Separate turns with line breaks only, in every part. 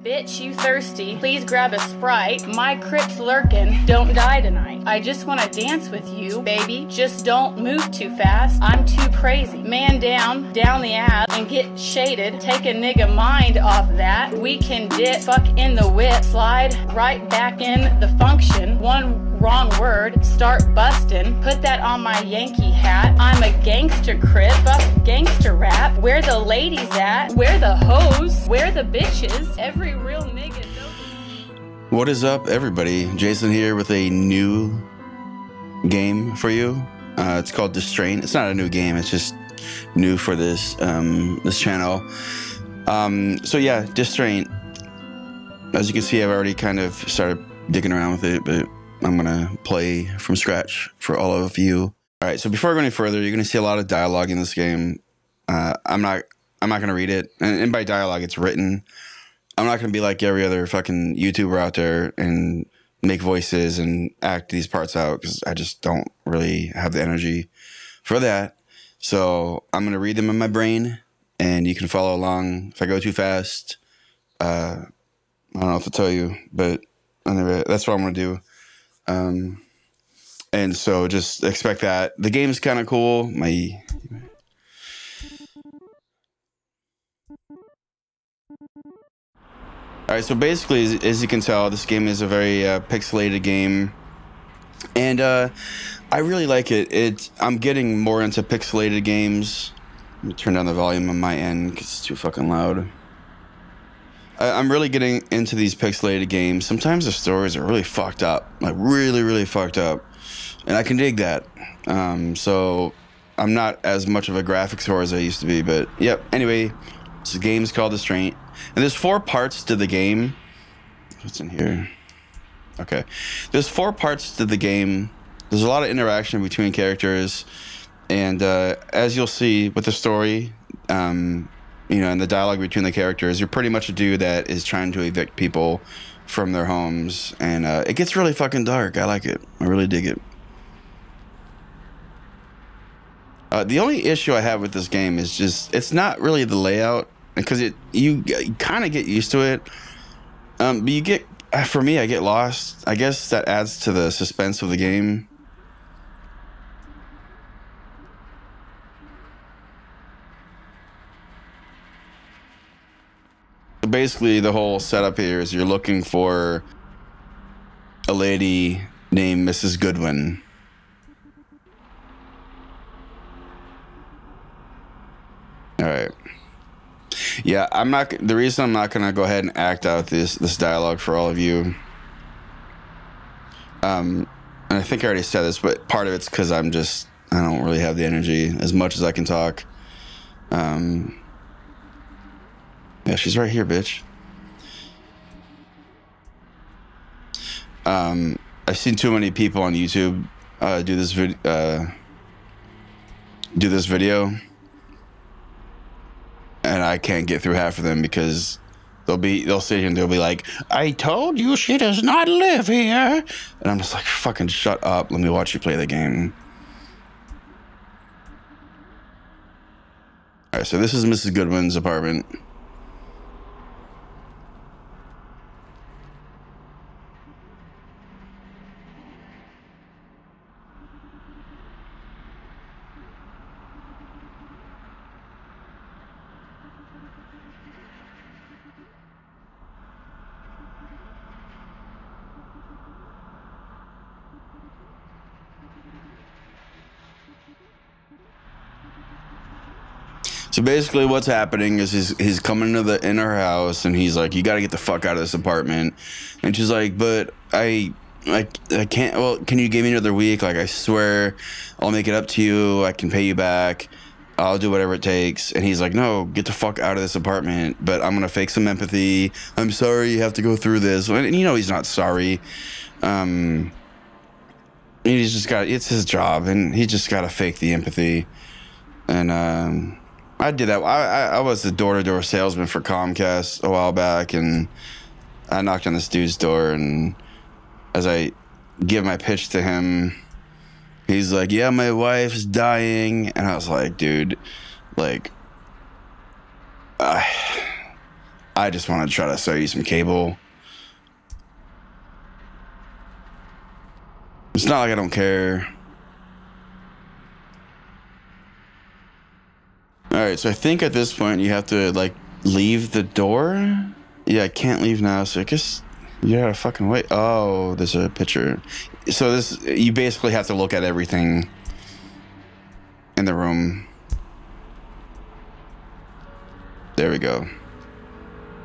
Bitch, you thirsty? Please grab a Sprite. My Crip's lurkin'. Don't die tonight. I just wanna dance with you, baby. Just don't move too fast. I'm too crazy. Man down the ass, and get shaded. Take a nigga mind off that. We can dip, fuck in the whip, slide right back in the function. One wrong word, start bustin'. Put that on my Yankee hat. I'm a gangster Crip, fuck gangster rap. Where the ladies at? Where the hoes? Where the bitches? Every real nigga knows.
What is up, everybody? Jason here with a new game for you. It's called Distraint. It's not a new game, it's just new for this this channel. So yeah, Distraint. As you can see, I've already kind of started digging around with it, but I'm gonna play from scratch for all of you. All right, so before I go any further, you're gonna see a lot of dialogue in this game. I'm not gonna read it, and by dialogue, it's written. I'm not gonna be like every other fucking YouTuber out there and make voices and act these parts out, because I just don't really have the energy for that. So I'm gonna read them in my brain, and you can follow along. If I go too fast, I don't know what to tell you, but anyway, that's what I'm gonna do. And so just expect that. The game's kind of cool. All right, so basically, as you can tell, this game is a very pixelated game, and I really like it. I'm getting more into pixelated games. Let me turn down the volume on my end because it's too fucking loud. I'm really getting into these pixelated games. Sometimes the stories are really fucked up, like really, really fucked up, and I can dig that. So I'm not as much of a graphics whore as I used to be, but yep. Anyway, this game's called Distraint, and there's 4 parts to the game. What's in here? Okay, there's 4 parts to the game. There's a lot of interaction between characters, and as you'll see with the story, you know, and the dialogue between the characters, you're pretty much a dude that is trying to evict people from their homes, and it gets really fucking dark. I like it. I really dig it. The only issue I have with this game is just, it's not really the layout, because you kind of get used to it, but you get, for me, I get lost. I guess that adds to the suspense of the game. Basically, the whole setup here is you're looking for a lady named Mrs. Goodwin. All right. Yeah, the reason I'm not gonna go ahead and act out this dialogue for all of you. And I think I already said this, but part of it's because I don't really have the energy as much as I can talk. Yeah, she's right here, bitch. I've seen too many people on YouTube do this video, and I can't get through half of them because they'll sit here and they'll be like, "I told you she does not live here," and I'm just like, "Fucking shut up! Let me watch you play the game." All right, so this is Mrs. Goodwin's apartment. So basically what's happening is he's coming in her house, and he's like, "You got to get the fuck out of this apartment." And she's like, "But I can't. Well, can you give me another week? Like, I swear I'll make it up to you. I can pay you back. I'll do whatever it takes." And he's like, "No, get the fuck out of this apartment, but I'm going to fake some empathy. I'm sorry you have to go through this." And you know he's not sorry. He's just it's his job, and he just got to fake the empathy. And I did that. I was the door-to-door salesman for Comcast a while back, and I knocked on this dude's door, and as I give my pitch to him, he's like, "Yeah, my wife's dying." And I was like, "Dude, like, I just want to try to sell you some cable. It's not like I don't care. Alright, so I think at this point you have to, like, leave the door? Yeah, I can't leave now, so I guess you gotta fucking wait. Oh, there's a picture. So this, you basically have to look at everything in the room. There we go.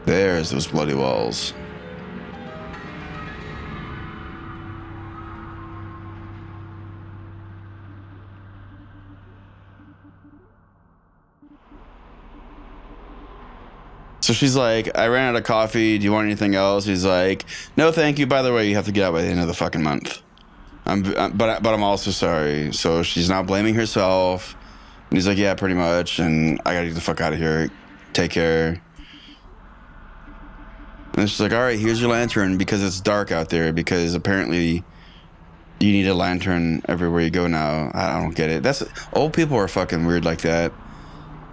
There's those bloody walls. So she's like, I ran out of coffee. Do you want anything else? He's like, no, thank you. By the way, you have to get out by the end of the fucking month. But I'm also sorry. So she's not blaming herself. And he's like, yeah, pretty much. And I gotta get the fuck out of here. Take care. And she's like, all right, here's your lantern because it's dark out there. Because apparently you need a lantern everywhere you go now. I don't get it. Old people are fucking weird like that.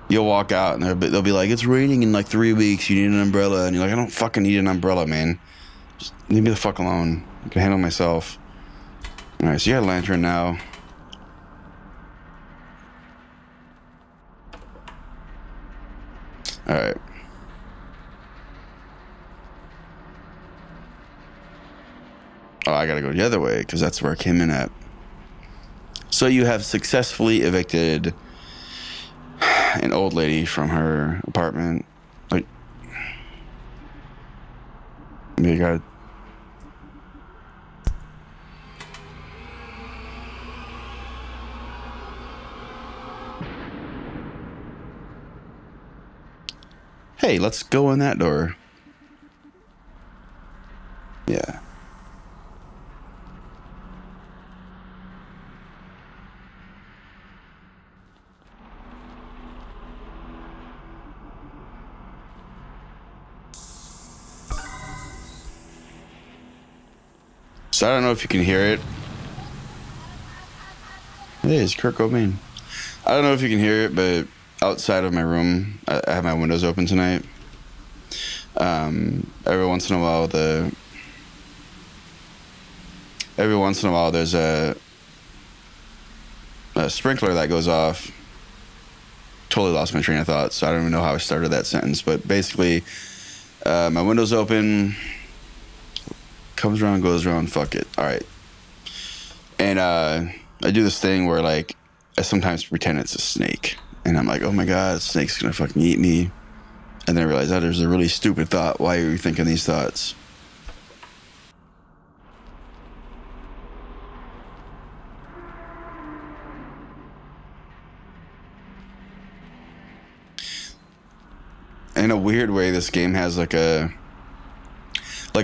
You'll walk out and they'll be like, it's raining in like 3 weeks. You need an umbrella. And you're like, I don't fucking need an umbrella, man. Just leave me the fuck alone. I can handle myself. All right, so you got a lantern now. All right. Oh, I gotta go the other way because that's where I came in at. So you have successfully evicted an old lady from her apartment. Like, you got. Hey, let's go in that door. Yeah. So I don't know if you can hear it. Hey, it's Kurt Cobain. I don't know if you can hear it, but outside of my room, I have my windows open tonight. Every once in a while, there's a sprinkler that goes off. Totally lost my train of thought, so I don't even know how I started that sentence. But basically, my window's open. Comes around, goes around, fuck it. All right. And I do this thing where, like, I sometimes pretend it's a snake. And I'm like, oh my God, a snake's gonna fucking eat me. And then I realize, oh, there's a really stupid thought. Why are you thinking these thoughts? In a weird way, this game has like a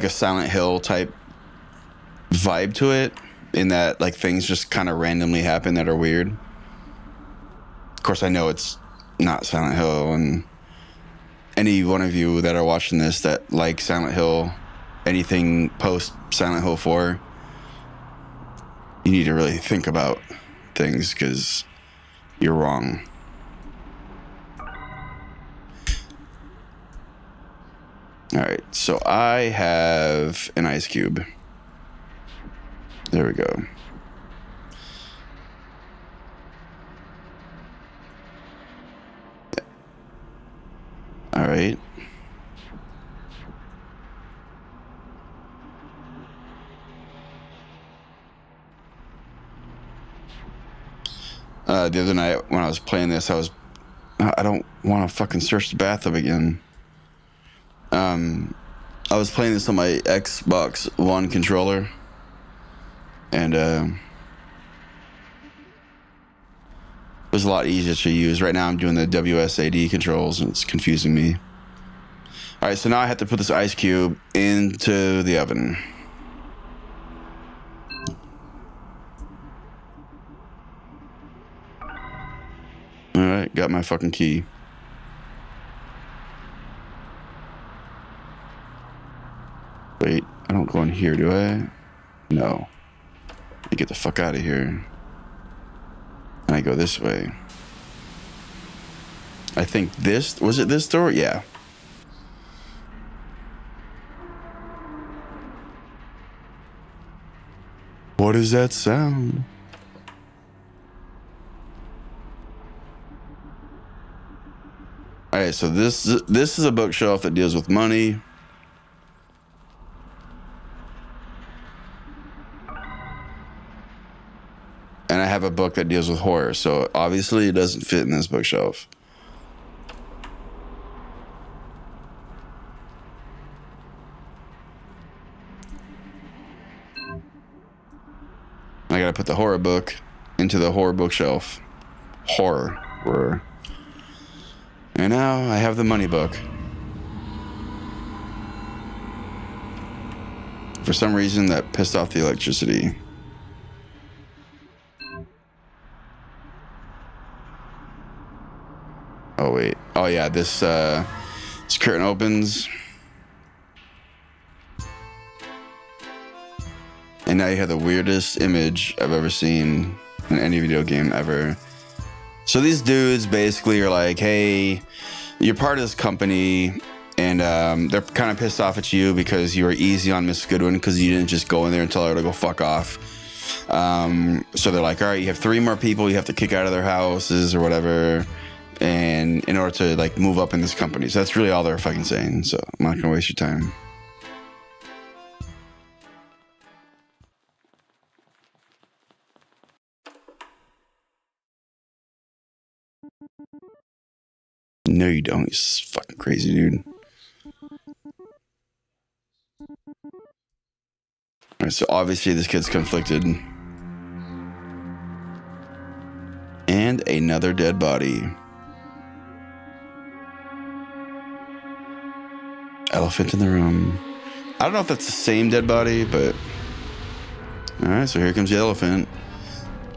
Silent Hill type vibe to it, in that like things just kind of randomly happen that are weird. Of course, I know it's not Silent Hill, and any one of you that are watching this that like Silent Hill, anything post Silent Hill 4, you need to really think about things because you're wrong. All right, so I have an ice cube. There we go. All right. The other night when I was playing this, I don't want to fucking search the bathtub again. I was playing this on my Xbox One controller, and it was a lot easier to use. Right now I'm doing the WSAD controls, and it's confusing me. All right, so now I have to put this ice cube into the oven. All right, got my fucking key. Wait, I don't go in here, do I? No. I get the fuck out of here. And I go this way. I think this, was it this door? Yeah. What is that sound? All right, so this is a bookshelf that deals with money. And I have a book that deals with horror, so obviously it doesn't fit in this bookshelf. I gotta put the horror book into the horror bookshelf. Horror. And now I have the money book. For some reason that pissed off the electricity. Oh wait. Oh yeah, this curtain opens. And now you have the weirdest image I've ever seen in any video game ever. So these dudes basically are like, hey, you're part of this company, and they're kind of pissed off at you because you were easy on Miss Goodwin because you didn't just go in there and tell her to go fuck off. So they're like, all right, you have 3 more people you have to kick out of their houses or whatever, and in order to like move up in this company. So that's really all they're fucking saying. So I'm not gonna waste your time. No, you don't. He's fucking crazy, dude. Alright, so obviously this kid's conflicted. And another dead body. Elephant in the room. I don't know if that's the same dead body, but... Alright, so here comes the elephant.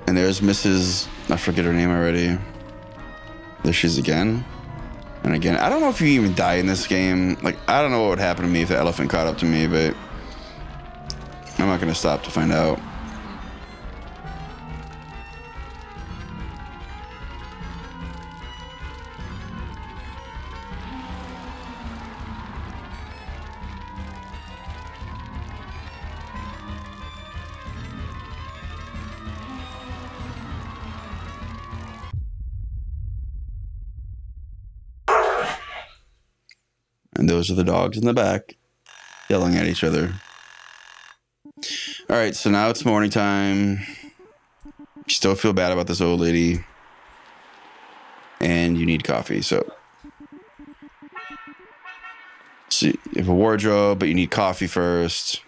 And there's Mrs... I forget her name already. There she is again. And again, I don't know if you even die in this game. Like, I don't know what would happen to me if the elephant caught up to me, but I'm not gonna stop to find out. And those are the dogs in the back yelling at each other. All right, so now it's morning time. You still feel bad about this old lady. And you need coffee, so you have a wardrobe, but you need coffee first.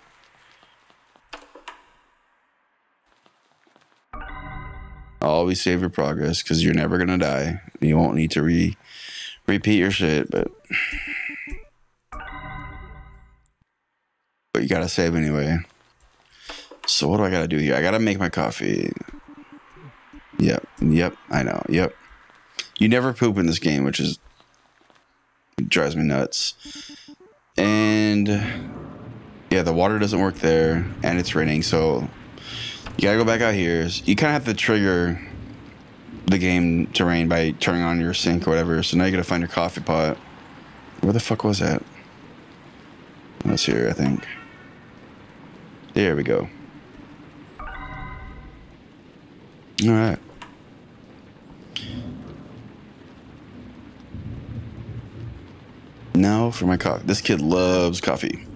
Always save your progress, because you're never going to die. You won't need to repeat your shit, but you gotta save anyway. So what do I gotta do here? I gotta make my coffee. Yep, I know, yep. You never poop in this game, which drives me nuts. And yeah, the water doesn't work there, and it's raining, so you gotta go back out here. You kind of have to trigger the game to rain by turning on your sink or whatever. So now you gotta find your coffee pot. Where the fuck was that? That's here, I think. There we go. All right. Now for my coffee. This kid loves coffee.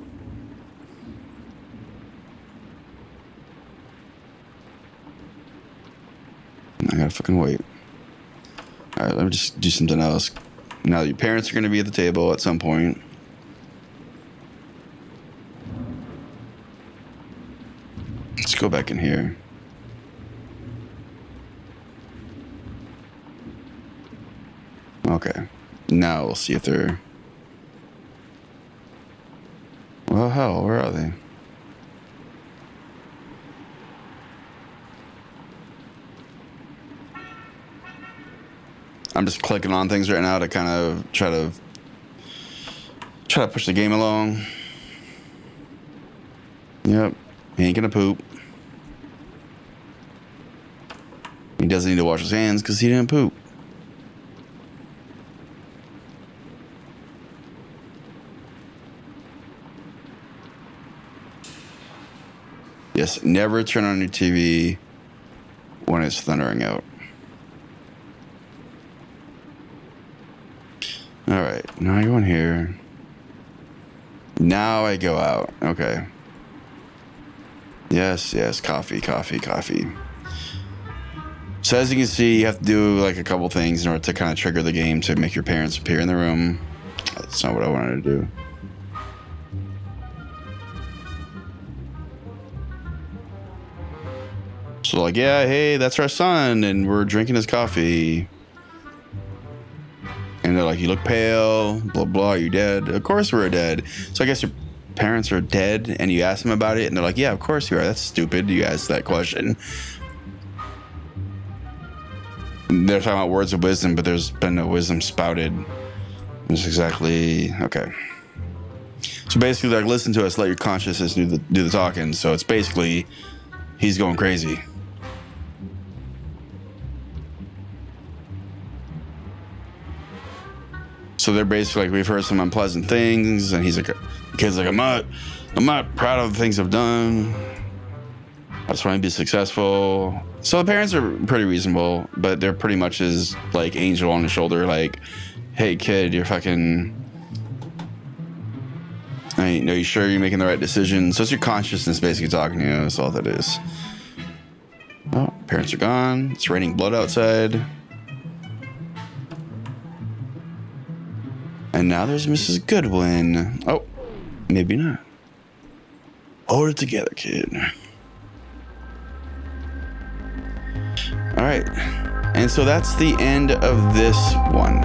I gotta fucking wait. All right, let me just do something else. Now your parents are gonna be at the table at some point. Let's go back in here. Okay. Now we'll see if they're... Well, hell, where are they? I'm just clicking on things right now to kind of try to push the game along. Yep. He ain't gonna poop. He doesn't need to wash his hands because he didn't poop. Yes, never turn on your TV when it's thundering out. All right, now I go in here. Now I go out. Okay. Yes, yes, coffee. So as you can see, you have to do like a couple things in order to kind of trigger the game to make your parents appear in the room. That's not what I wanted to do. So like, yeah, hey, that's our son, and we're drinking his coffee. And they're like, you look pale, blah, blah, you dead? Of course we're dead. So I guess your parents are dead, and you ask them about it, and they're like, yeah, of course you are. That's stupid. You asked that question. They're talking about words of wisdom, but there's been no wisdom spouted. It's exactly, okay. So basically, like, listen to us, let your consciousness do the talking. So it's basically, he's going crazy. So they're basically like, we've heard some unpleasant things, and he's like, the kid's like, I'm not proud of the things I've done. I just want to be successful. So the parents are pretty reasonable, but they're pretty much his like angel on the shoulder, like, hey kid, you're fucking, are you sure you're making the right decision? So it's your consciousness basically talking to you. That's all that is. Oh, parents are gone. It's raining blood outside. And now there's Mrs. Goodwin. Oh, maybe not. Hold it together, kid. All right. And so that's the end of this one.